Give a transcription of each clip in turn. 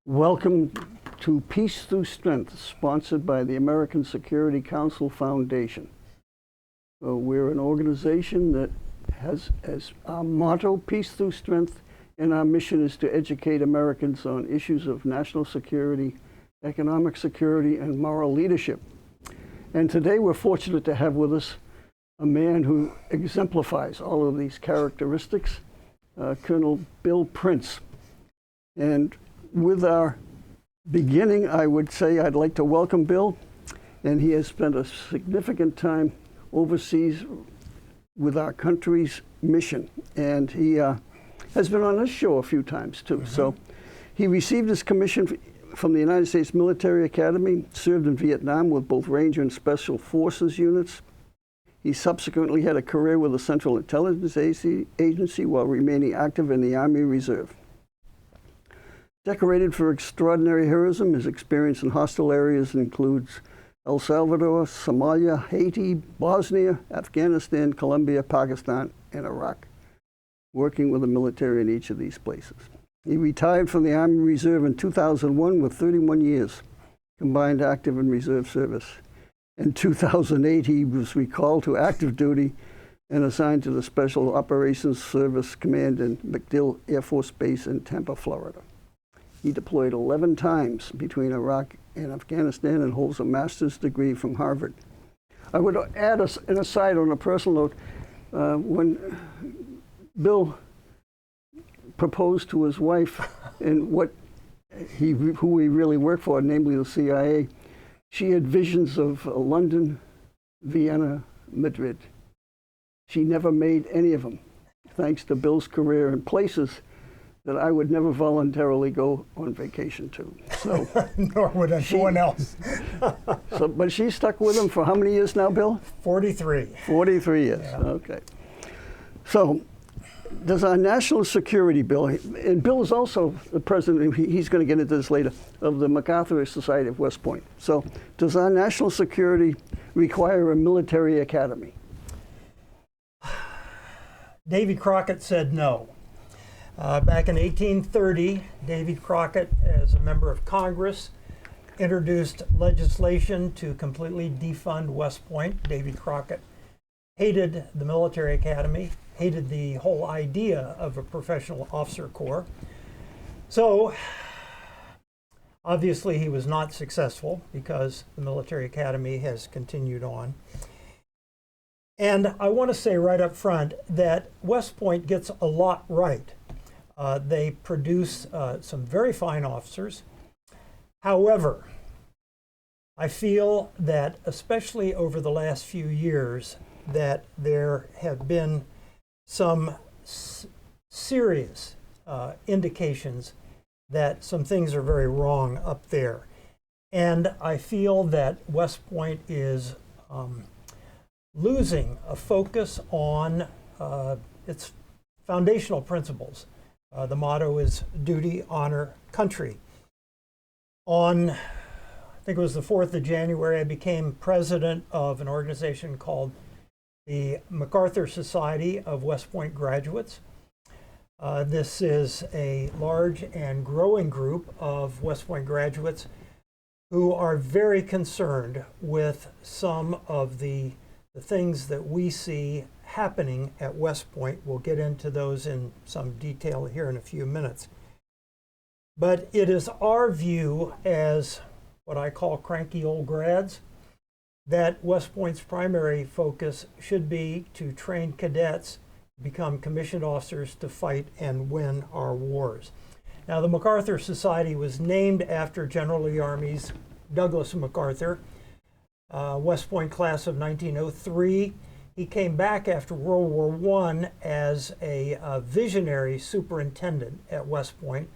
Welcome to Peace Through Strength, sponsored by the American Security Council Foundation. We're an organization that has as our motto, Peace Through Strength, and our mission is to educate Americans on issues of national security, economic security, and moral leadership. And today we're fortunate to have with us a man who exemplifies all of these characteristics, Colonel Bill Prince. And with our beginning, I would say I'd like to welcome Bill, and he has spent a significant time overseas with our country's mission, and he has been on this show a few times too. Mm-hmm. So he received his commission from the United States Military Academy, served in Vietnam with both Ranger and Special Forces units. He subsequently had a career with the Central Intelligence Agency while remaining active in the Army Reserve. Decorated for extraordinary heroism, his experience in hostile areas includes El Salvador, Somalia, Haiti, Bosnia, Afghanistan, Colombia, Pakistan, and Iraq, working with the military in each of these places. He retired from the Army Reserve in 2001 with 31 years combined active and reserve service. In 2008, he was recalled to active duty and assigned to the Special Operations Service Command in MacDill Air Force Base in Tampa, Florida. He deployed 11 times between Iraq and Afghanistan and holds a master's degree from Harvard. I would add an aside on a personal note. When Bill proposed to his wife and who he really worked for, namely the CIA, she had visions of London, Vienna, Madrid. She never made any of them, thanks to Bill's career in places that I would never voluntarily go on vacation to. So, nor would anyone else. But she stuck with him for how many years now, Bill? 43. 43 years, yeah. Okay. So, does our national security bill, and Bill is also the president, he's going to get into this later, of the MacArthur Society of West Point. So, does our national security require a military academy? Davy Crockett said no. Back in 1830, Davy Crockett, as a member of Congress, introduced legislation to completely defund West Point. Davy Crockett hated the military academy, hated the whole idea of a professional officer corps. So, obviously he was not successful because the military academy has continued on. And I want to say right up front that West Point gets a lot right. They produce some very fine officers. However, I feel that especially over the last few years that there have been some serious indications that some things are very wrong up there. And I feel that West Point is losing a focus on its foundational principles. The motto is duty, honor, country. On, I think it was the 4th of January, I became president of an organization called the MacArthur Society of West Point Graduates. This is a large and growing group of West Point graduates who are very concerned with some of the things that we see happening at West Point. We'll get into those in some detail here in a few minutes. But it is our view as what I call cranky old grads that West Point's primary focus should be to train cadets to become commissioned officers to fight and win our wars. Now, the MacArthur Society was named after General of the Army's Douglas MacArthur, West Point class of 1903. He came back after World War I as a visionary superintendent at West Point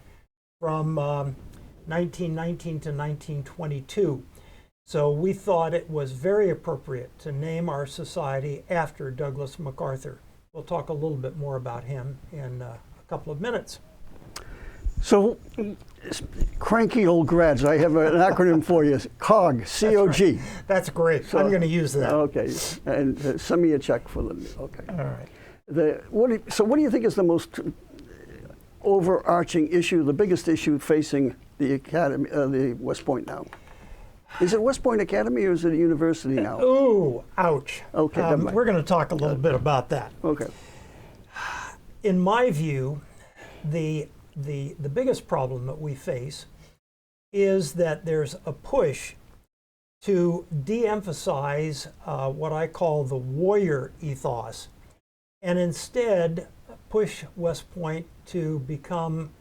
from 1919 to 1922. So we thought it was very appropriate to name our society after Douglas MacArthur. We'll talk a little bit more about him in a couple of minutes. So, cranky old grads, I have an acronym for you, COG, C-O-G. That's, right. That's great. So, I'm going to use that. Okay, and send me a check for them. Okay. All right. What do you think is the most overarching issue, the biggest issue facing the academy, the West Point now? Is it West Point Academy or is it a university now? Ooh, ouch. Okay, never mind. We're going to talk a little bit about that. Okay. In my view, the biggest problem that we face is that there's a push to de-emphasize what I call the warrior ethos, and instead push West Point to become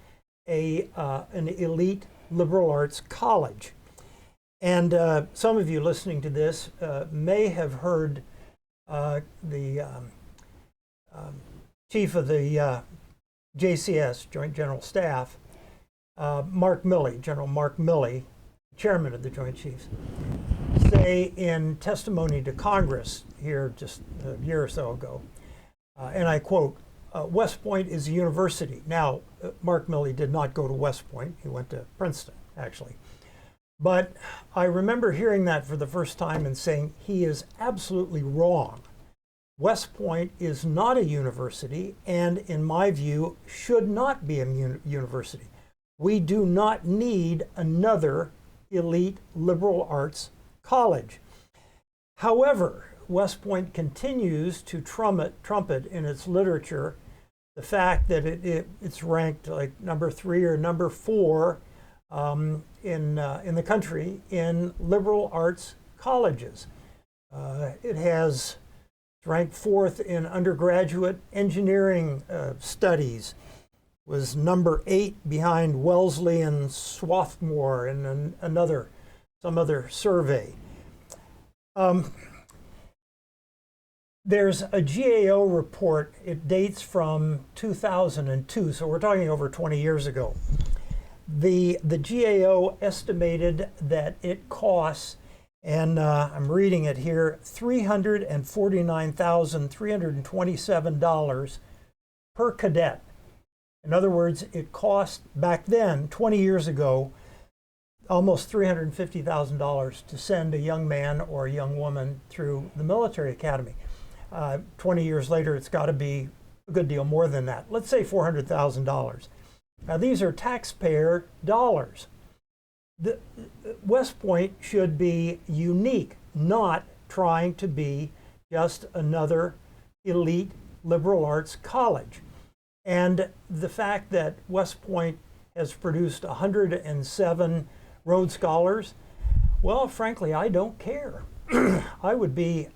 an elite liberal arts college. And some of you listening to this may have heard the chief of the JCS, Joint General Staff, Mark Milley, General Mark Milley, chairman of the Joint Chiefs, say in testimony to Congress here just a year or so ago, and I quote, West Point is a university. Now, Mark Milley did not go to West Point. He went to Princeton, actually. But I remember hearing that for the first time and saying, he is absolutely wrong. West Point is not a university, and in my view, should not be a university. We do not need another elite liberal arts college. However, West Point continues to trumpet in its literature the fact that it's ranked like number 3 or number 4 in the country in liberal arts colleges. It's ranked 4th in undergraduate engineering studies, was number 8 behind Wellesley and Swarthmore in some other survey. There's a GAO report. It dates from 2002, so we're talking over 20 years ago. The GAO estimated that it costs, and I'm reading it here, $349,327 per cadet. In other words, it cost back then, 20 years ago, almost $350,000 to send a young man or a young woman through the military academy. 20 years later, it's got to be a good deal more than that. Let's say $400,000. Now, these are taxpayer dollars. The West Point should be unique, not trying to be just another elite liberal arts college. And the fact that West Point has produced 107 Rhodes Scholars, well, frankly, I don't care. I would be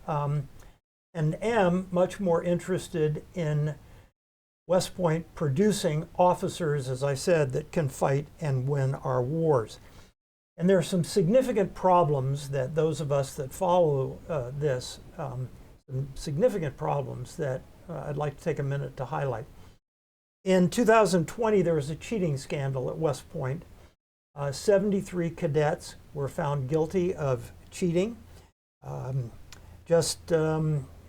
and am much more interested in West Point producing officers, as I said, that can fight and win our wars. And there are some significant problems that those of us that follow some significant problems that I'd like to take a minute to highlight. In 2020, there was a cheating scandal at West Point. 73 cadets were found guilty of cheating.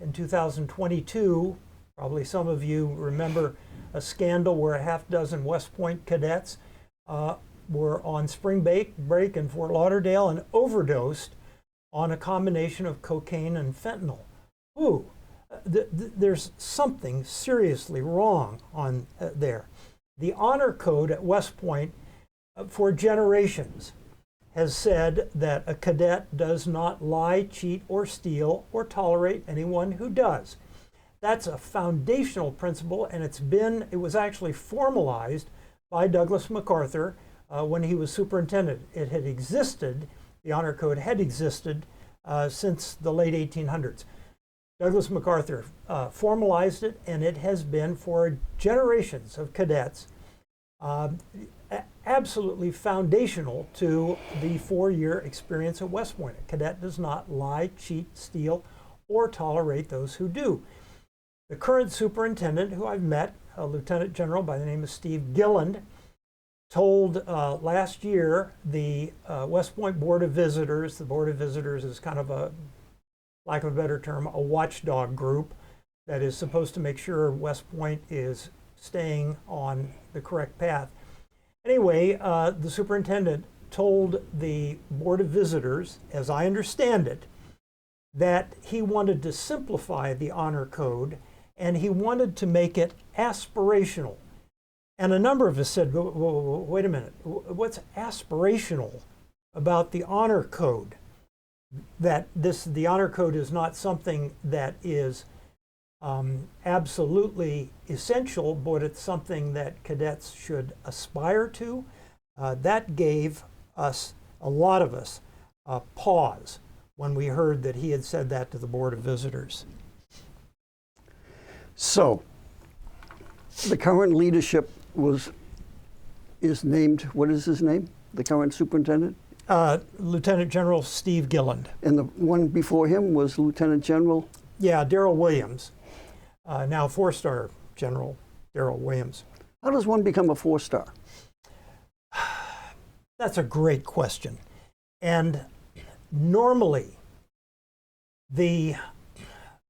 In 2022, probably some of you remember a scandal where a half dozen West Point cadets were on spring break in Fort Lauderdale and overdosed on a combination of cocaine and fentanyl. Ooh, there's something seriously wrong on there. The honor code at West Point for generations has said that a cadet does not lie, cheat, or steal, or tolerate anyone who does. That's a foundational principle, and it was actually formalized by Douglas MacArthur when he was superintendent. It had existed, the honor code had existed since the late 1800s. Douglas MacArthur formalized it, and it has been for generations of cadets absolutely foundational to the 4-year experience at West Point. A cadet does not lie, cheat, steal, or tolerate those who do. The current superintendent, who I've met, a lieutenant general by the name of Steve Gilland, told last year the West Point Board of Visitors, the Board of Visitors is kind of a, lack of a better term, a watchdog group that is supposed to make sure West Point is staying on the correct path. Anyway, the superintendent told the Board of Visitors, as I understand it, that he wanted to simplify the honor code and he wanted to make it aspirational. And a number of us said, wait a minute, what's aspirational about the honor code? That the honor code is not something that is absolutely essential, but it's something that cadets should aspire to. That gave us, a lot of us, a pause when we heard that he had said that to the Board of Visitors. So, the current leadership is named, what is his name? The current superintendent? Lieutenant General Steve Gilland. And the one before him was Lieutenant General? Yeah, Darrell Williams. Now 4-star General Darrell Williams. How does one become a 4-star? That's a great question. And normally,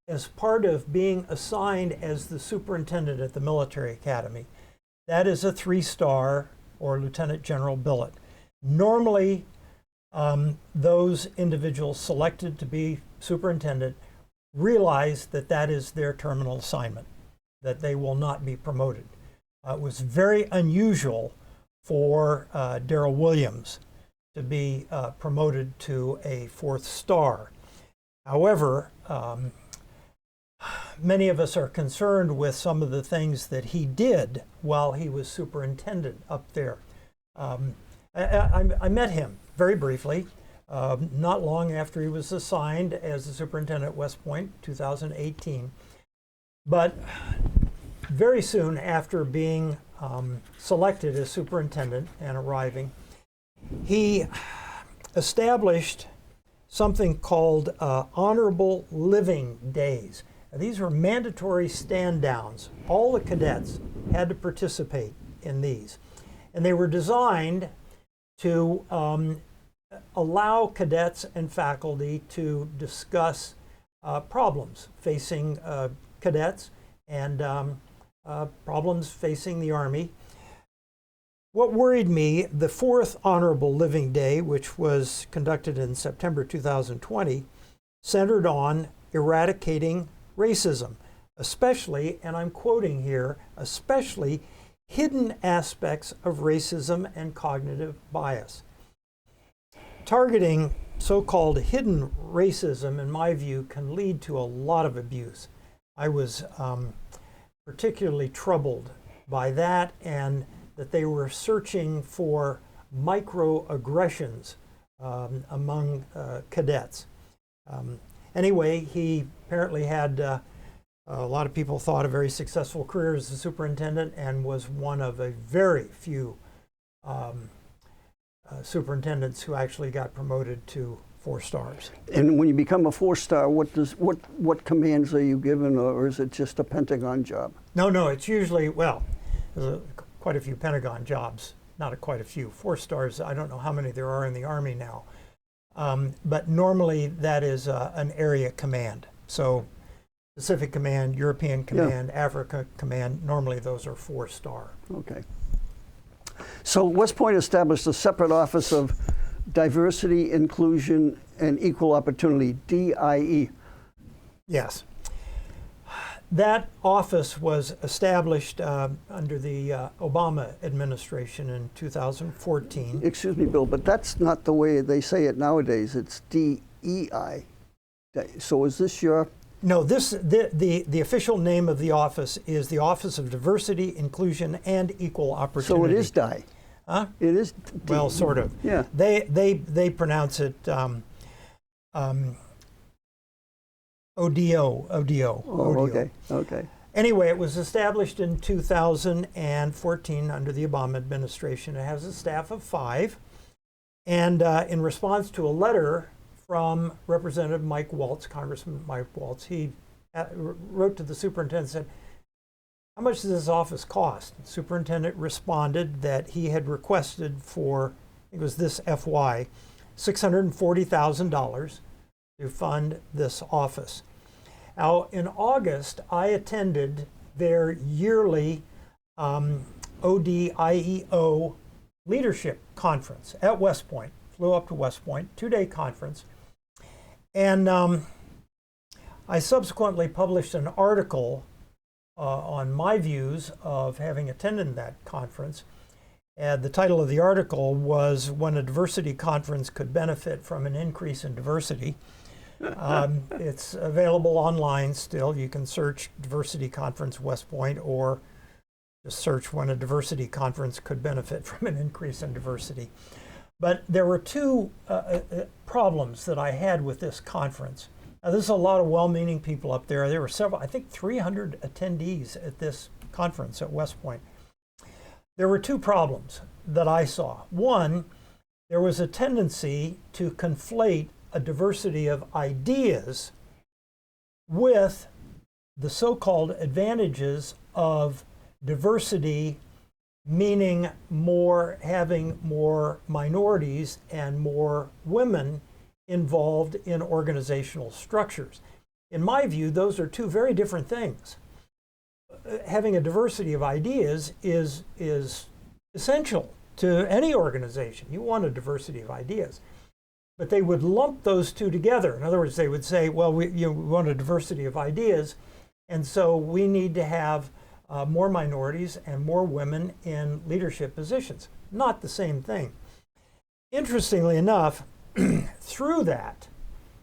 as part of being assigned as the superintendent at the military academy, that is a 3-star or lieutenant general billet. Normally, those individuals selected to be superintendent realize that that is their terminal assignment, that they will not be promoted. It was very unusual for Darrell Williams to be promoted to a 4th star. However, many of us are concerned with some of the things that he did while he was superintendent up there. I met him very briefly, not long after he was assigned as the superintendent at West Point, 2018. But very soon after being selected as superintendent and arriving, he established something called Honorable Living Days. Now, these were mandatory stand-downs. All the cadets had to participate in these. And they were designed to allow cadets and faculty to discuss problems facing cadets and problems facing the Army. What worried me, the 4th Honorable Living Day, which was conducted in September 2020, centered on eradicating racism, especially, and I'm quoting here, especially hidden aspects of racism and cognitive bias. Targeting so-called hidden racism, in my view, can lead to a lot of abuse. I was particularly troubled by that, and that they were searching for microaggressions among cadets. Anyway, he apparently had, a lot of people thought, a very successful career as a superintendent, and was one of a very few superintendents who actually got promoted to 4 stars. And when you become a 4-star, what commands are you given, or is it just a Pentagon job? No, it's usually, well, there's quite a few Pentagon jobs, not quite a few. 4 stars, I don't know how many there are in the Army now. But normally that is an area command. So Pacific Command, European Command, yeah. Africa Command, normally those are 4-star. Okay. So West Point established a separate Office of Diversity, Inclusion, and Equal Opportunity, DIE. Yes. That office was established under the Obama administration in 2014. Excuse me, Bill, but that's not the way they say it nowadays. It's DEI. So is this your... No, the official name of the office is the Office of Diversity, Inclusion, and Equal Opportunity. So it is DIE. Huh? It is. Well, sort of. Yeah. They pronounce it ODO. Oh, okay. Anyway, it was established in 2014 under the Obama administration. It has a staff of 5. And in response to a letter from Representative Mike Waltz, Congressman Mike Waltz, he wrote to the superintendent and said, "How much does this office cost?" The superintendent responded that he had requested for, I think it was this FY, $640,000 to fund this office. Now, in August, I attended their yearly ODIEO leadership conference at West Point. Flew up to West Point, 2-day conference. And I subsequently published an article on my views of having attended that conference. And the title of the article was "When a Diversity Conference Could Benefit from an Increase in Diversity." It's available online still. You can search Diversity Conference West Point, or just search "When a Diversity Conference Could Benefit from an Increase in Diversity." But there were two problems that I had with this conference. Now, there's a lot of well-meaning people up there. There were several, I think 300 attendees at this conference at West Point. There were two problems that I saw. One, there was a tendency to conflate a diversity of ideas with the so-called advantages of diversity, meaning having more minorities and more women involved in organizational structures. In my view, those are two very different things. Having a diversity of ideas is essential to any organization. You want a diversity of ideas. But they would lump those two together. In other words, they would say, well, we want a diversity of ideas, and so we need to have more minorities and more women in leadership positions. Not the same thing. Interestingly enough, through that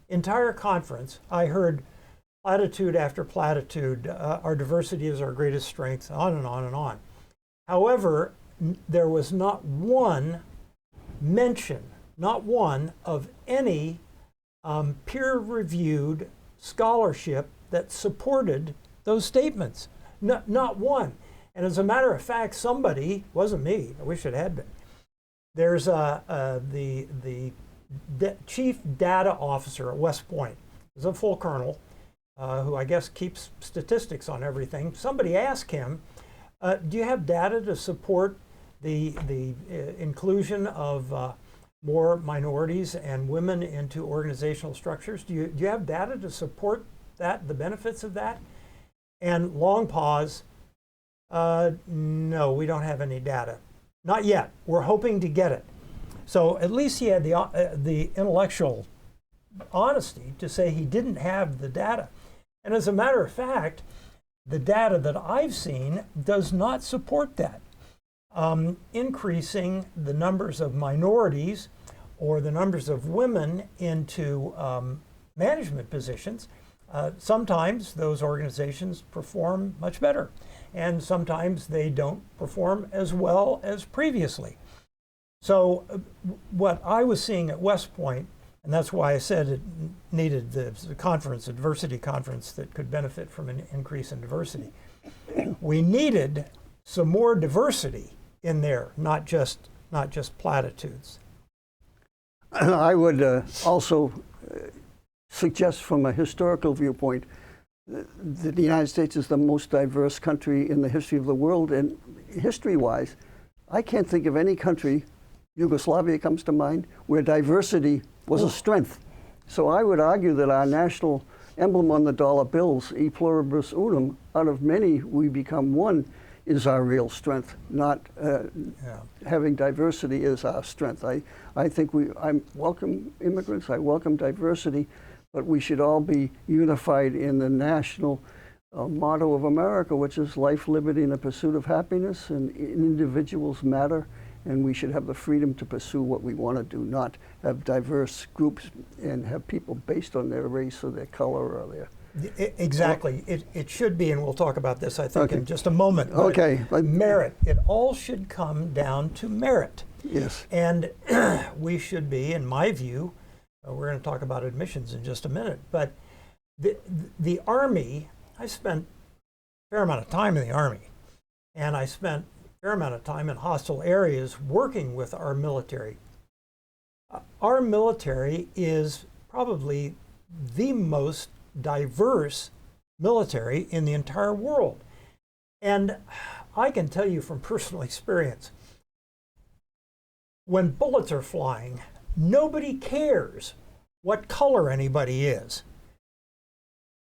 entire conference, I heard platitude after platitude, our diversity is our greatest strength, on and on and on. However, there was not one mention, not one of any peer-reviewed scholarship that supported those statements. Not one. And as a matter of fact, somebody, wasn't me, I wish it had been, there's the chief data officer at West Point, is a full colonel, who I guess keeps statistics on everything. Somebody asked him, do you have data to support the inclusion of more minorities and women into organizational structures? Do you have data to support that, the benefits of that? And long pause, no, we don't have any data. Not yet. We're hoping to get it. So at least he had the intellectual honesty to say he didn't have the data. And as a matter of fact, the data that I've seen does not support that. Increasing the numbers of minorities or the numbers of women into management positions, sometimes those organizations perform much better, and sometimes they don't perform as well as previously. So what I was seeing at West Point, and that's why I said it needed the conference, a diversity conference that could benefit from an increase in diversity. We needed some more diversity in there, not just platitudes. I would also suggest from a historical viewpoint that the United States is the most diverse country in the history of the world. And history-wise, I can't think of any country, Yugoslavia comes to mind, where diversity was a strength. So I would argue that our national emblem on the dollar bills, e pluribus unum, out of many we become one, is our real strength, not having diversity is our strength. I think I welcome immigrants, I welcome diversity, but we should all be unified in the national motto of America, which is life, liberty, and the pursuit of happiness, and individuals matter, and we should have the freedom to pursue what we want to do, not have diverse groups and have people based on their race or their color or their... Exactly. It should be, and we'll talk about this, I think, in just a moment. Okay. Merit. It all should come down to merit. Yes. And we should be, in my view, we're going to talk about admissions in just a minute, but the Army, I spent a fair amount of time in the Army, and I spent a fair amount of time in hostile areas working with our military. Our military is probably the most diverse military in the entire world. And I can tell you from personal experience, when bullets are flying, nobody cares what color anybody is.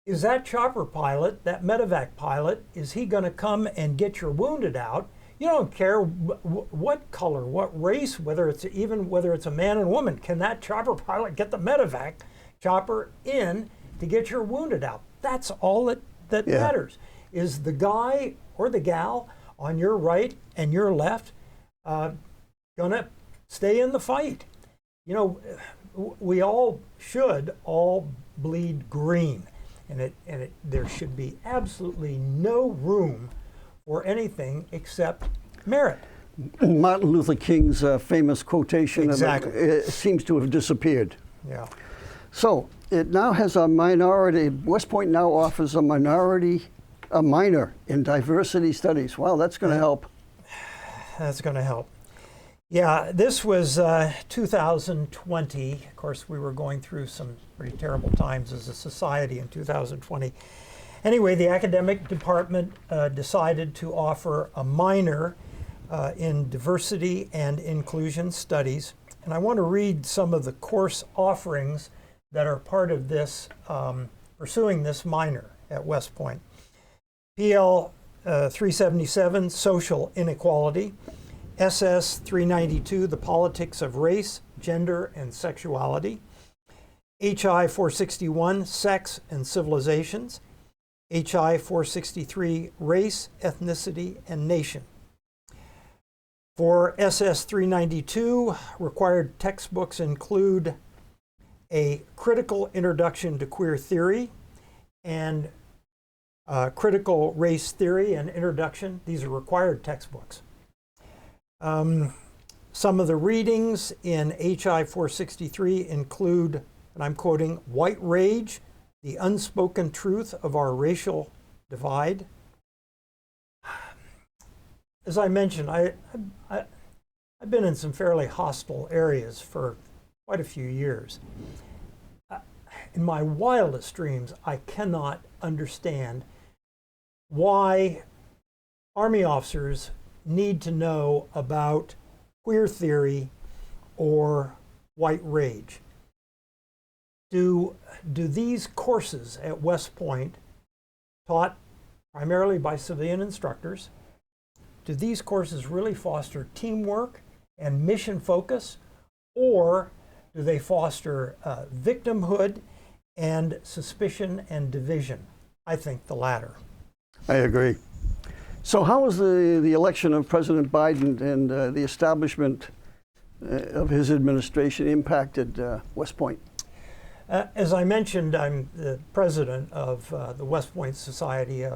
Is that chopper pilot, that medevac pilot, is he going to come and get your wounded out? You don't care what color, what race, whether it's a man and woman. Can that chopper pilot get the medevac chopper in to get your wounded out? That's all that matters. Is the guy or the gal on your right and your left gonna stay in the fight? You know, we all should all bleed green, and there should be absolutely no room for anything except merit. Martin Luther King's famous quotation Exactly. it seems to have disappeared. Yeah. So it now has a minority. West Point now offers a minor in diversity studies. Wow, that's going to help. That's going to help. Yeah, this was 2020. Of course, we were going through some pretty terrible times as a society in 2020. Anyway, the academic department decided to offer a minor in diversity and inclusion studies. And I want to read some of the course offerings that are part of this, pursuing this minor at West Point. PL 377, Social Inequality. SS 392, The Politics of Race, Gender, and Sexuality. HI 461, Sex and Civilizations. HI 463, Race, Ethnicity, and Nation. For SS 392, required textbooks include a critical introduction to queer theory and critical race theory and introduction. These are required textbooks. Some of the readings in HI 463 include, and I'm quoting, White Rage, The Unspoken Truth of Our Racial Divide. As I mentioned, I've been in some fairly hostile areas for quite a few years. In my wildest dreams, I cannot understand why Army officers need to know about queer theory or white rage. Do these courses at West Point, taught primarily by civilian instructors, do these courses really foster teamwork and mission focus, or do they foster victimhood and suspicion and division? I think the latter. I agree. So how was the election of President Biden and the establishment of his administration impacted West Point? As I mentioned, I'm the president of the West Point Society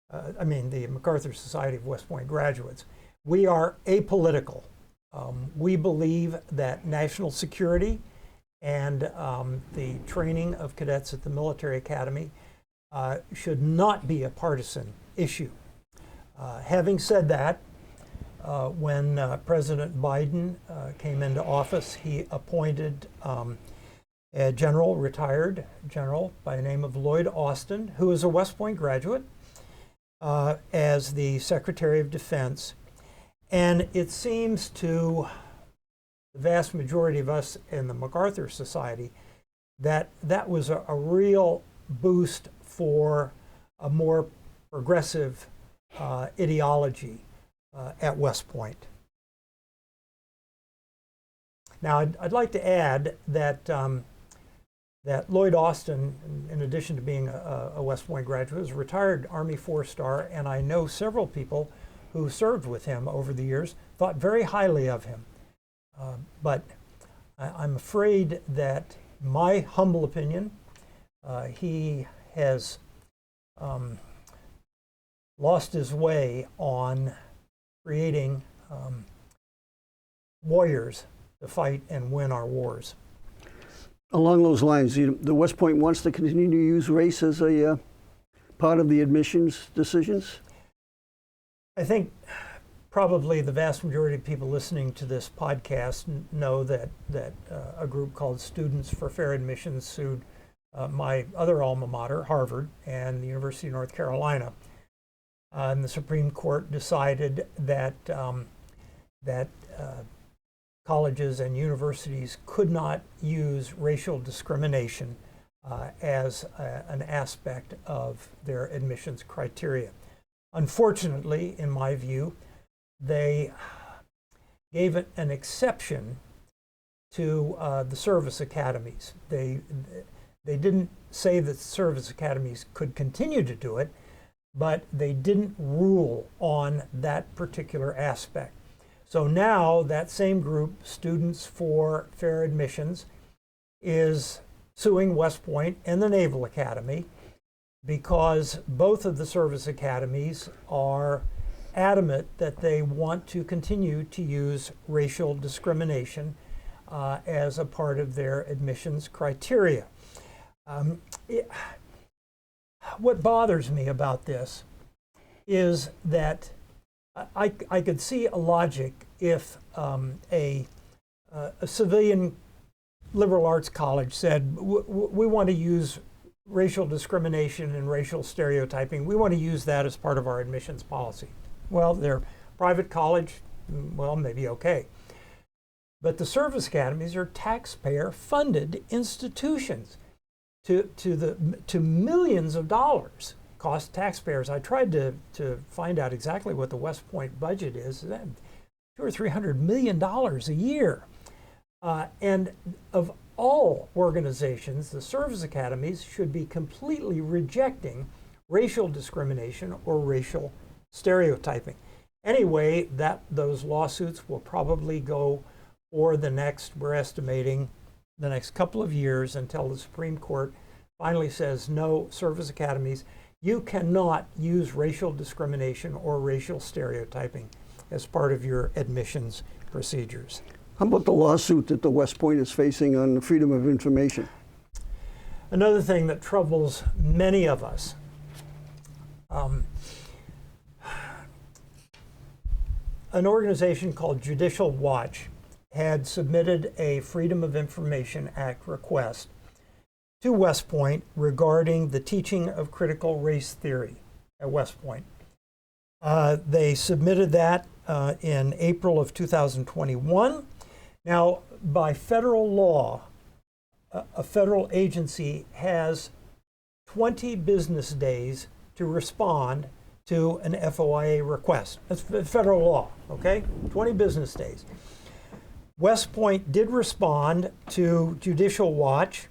the MacArthur Society of West Point graduates. We are apolitical. We believe that national security and the training of cadets at the military academy should not be a partisan issue. Having said that, when President Biden came into office, he appointed a retired general by the name of Lloyd Austin, who is a West Point graduate, as the Secretary of Defense. And it seems to the vast majority of us in the MacArthur Society that that was a real boost for a more progressive ideology at West Point. Now, I'd like to add that that Lloyd Austin, in addition to being a West Point graduate, is a retired Army 4-star, and I know several people who served with him over the years, thought very highly of him. But I'm afraid that, my humble opinion, he has lost his way on creating warriors to fight and win our wars. Along those lines, the West Point wants to continue to use race as a part of the admissions decisions? I think probably the vast majority of people listening to this podcast know that a group called Students for Fair Admissions sued my other alma mater, Harvard, and the University of North Carolina. And the Supreme Court decided that colleges and universities could not use racial discrimination as an aspect of their admissions criteria. Unfortunately, in my view, they gave it an exception to the service academies. They They didn't say that service academies could continue to do it, but they didn't rule on that particular aspect. So now that same group, Students for Fair Admissions, is suing West Point and the Naval Academy because both of the service academies are adamant that they want to continue to use racial discrimination as a part of their admissions criteria. What bothers me about this is that I could see a logic if a civilian liberal arts college said, we want to use racial discrimination and racial stereotyping. We want to use that as part of our admissions policy. Well, they're private college, well, maybe okay. But the service academies are taxpayer-funded institutions to millions of dollars cost taxpayers. I tried to find out exactly what the West Point budget is. $200 or $300 million a year. And of all organizations, the service academies should be completely rejecting racial discrimination or racial stereotyping. Anyway, those lawsuits will probably go for the next, we're estimating, the next couple of years until the Supreme Court finally says, no, service academies, you cannot use racial discrimination or racial stereotyping as part of your admissions procedures. How about the lawsuit that the West Point is facing on the freedom of information? Another thing that troubles many of us, an organization called Judicial Watch had submitted a Freedom of Information Act request to West Point regarding the teaching of critical race theory at West Point. They submitted that in April of 2021. Now, by federal law, a federal agency has 20 business days to respond to an FOIA request. That's federal law, okay? 20 business days. West Point did respond to Judicial Watch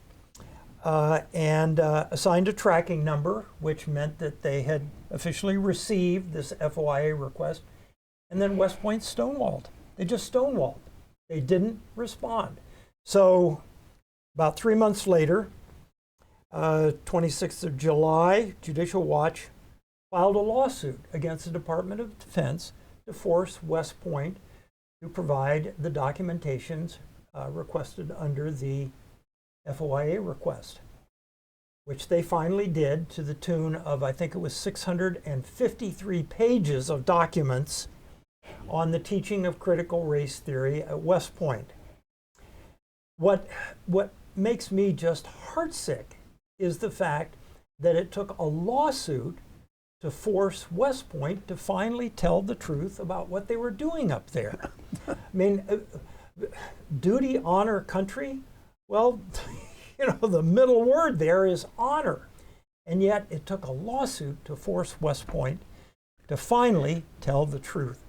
and assigned a tracking number, which meant that they had officially received this FOIA request. And then West Point stonewalled. They just stonewalled. They didn't respond. So about 3 months later, 26th of July, Judicial Watch filed a lawsuit against the Department of Defense to force West Point to provide the documentations requested under the FOIA request, which they finally did to the tune of, I think it was 653 pages of documents on the teaching of critical race theory at West Point. What makes me just heartsick is the fact that it took a lawsuit to force West Point to finally tell the truth about what they were doing up there. I mean, duty, honor, country, well, you know, the middle word there is honor. And yet it took a lawsuit to force West Point to finally tell the truth.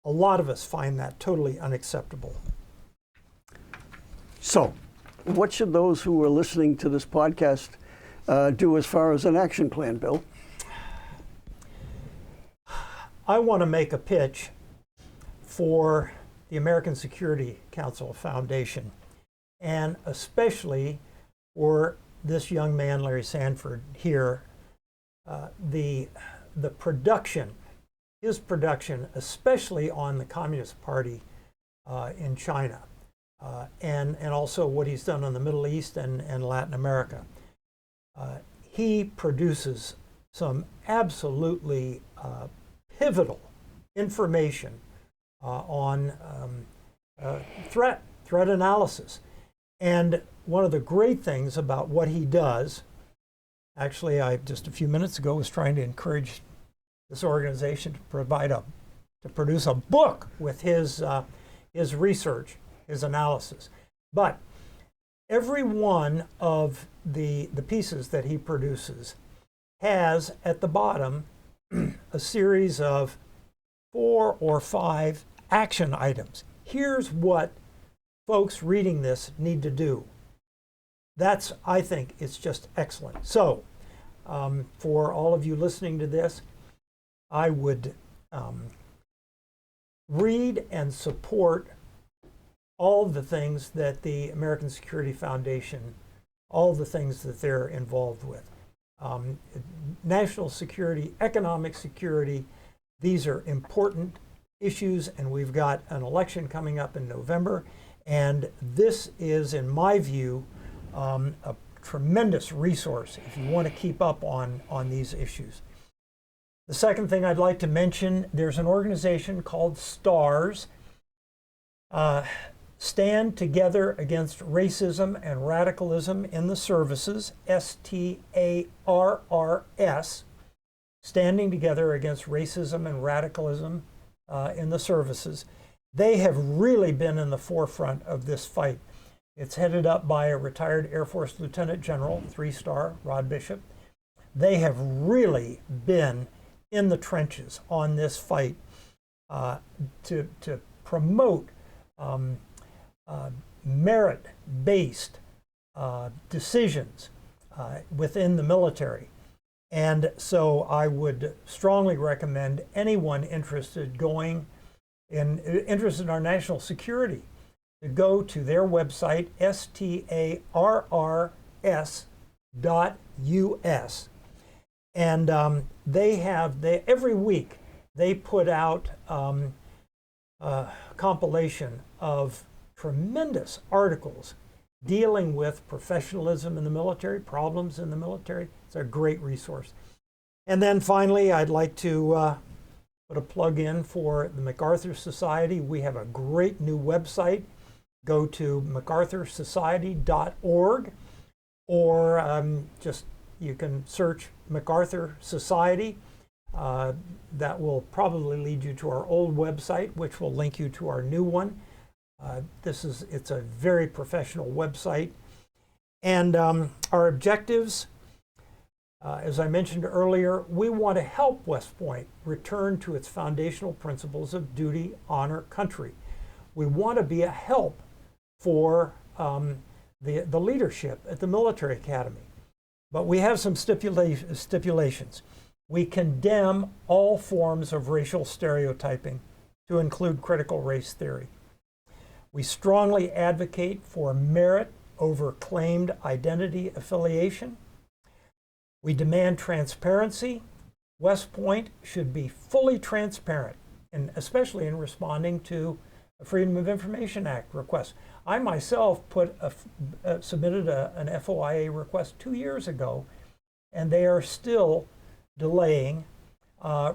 A lot of us find that totally unacceptable. So, what should those who are listening to this podcast do as far as an action plan, Bill? I want to make a pitch for the American Security Council Foundation, and especially for this young man, Larry Sanford, here. The production, his production, especially on the Communist Party in China, and also what he's done in the Middle East and Latin America. He produces some absolutely pivotal information on threat analysis. And one of the great things about what he does, actually, I just a few minutes ago was trying to encourage this organization to produce a book with his research, his analysis. But every one of the pieces that he produces has at the bottom a series of 4 or 5 action items. Here's what folks reading this need to do. I think it's just excellent. So for all of you listening to this, I would read and support all the things that the American Security Foundation, all the things that they're involved with. National security, economic security, these are important issues, and we've got an election coming up in November, and this is, in my view, a tremendous resource if you want to keep up on these issues. The second thing I'd like to mention, there's an organization called STARS, Stand Together Against Racism and Radicalism in the Services, STARRS, Standing Together Against Racism and Radicalism in the Services. They have really been in the forefront of this fight. It's headed up by a retired Air Force Lieutenant General, 3-star, Rod Bishop. They have really been in the trenches on this fight to promote merit-based decisions within the military. And so I would strongly recommend anyone interested in our national security to go to their website, starrs.us. And every week they put out a compilation of tremendous articles dealing with professionalism in the military, problems in the military. It's a great resource. And then finally, I'd like to put a plug in for the MacArthur Society. We have a great new website. Go to MacArthurSociety.org, or you can search MacArthur Society. That will probably lead you to our old website, which will link you to our new one. It's a very professional website. And our objectives, as I mentioned earlier, we want to help West Point return to its foundational principles of duty, honor, country. We want to be a help for the leadership at the military academy. But we have some stipulations. We condemn all forms of racial stereotyping, to include critical race theory. We strongly advocate for merit over claimed identity affiliation. We demand transparency. West Point should be fully transparent, and especially in responding to a Freedom of Information Act request. I myself submitted an FOIA request 2 years ago, and they are still delaying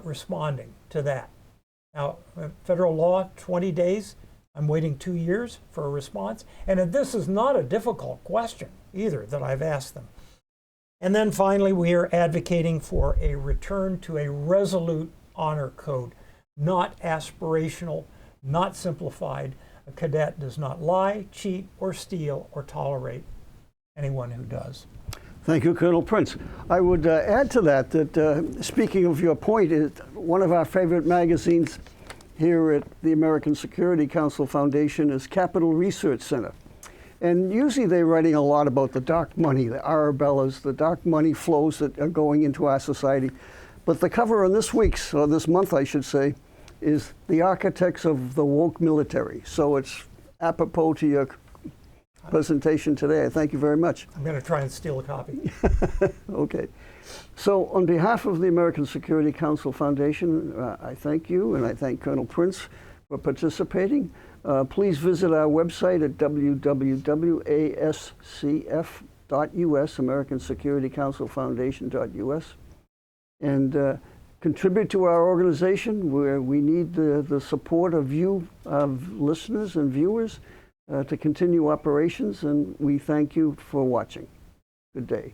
responding to that. Now, federal law, 20 days. I'm waiting 2 years for a response. And this is not a difficult question either that I've asked them. And then finally, we are advocating for a return to a resolute honor code, not aspirational, not simplified. A cadet does not lie, cheat, or steal, or tolerate anyone who does. Thank you, Colonel Prince. I would add to that speaking of your point, one of our favorite magazines here at the American Security Council Foundation is Capital Research Center. And usually they're writing a lot about the dark money, the Arabellas, the dark money flows that are going into our society. But the cover on this week's, or this month I should say, is The Architects of the Woke Military. So it's apropos to your presentation today. Thank you very much. I'm going to try and steal a copy. Okay. So on behalf of the American Security Council Foundation, I thank you, and I thank Colonel Prince for participating. Please visit our website at www.ascf.us, American Security Council Foundation.us, and contribute to our organization, where we need the support of you, of listeners and viewers, to continue operations, and we thank you for watching. Good day.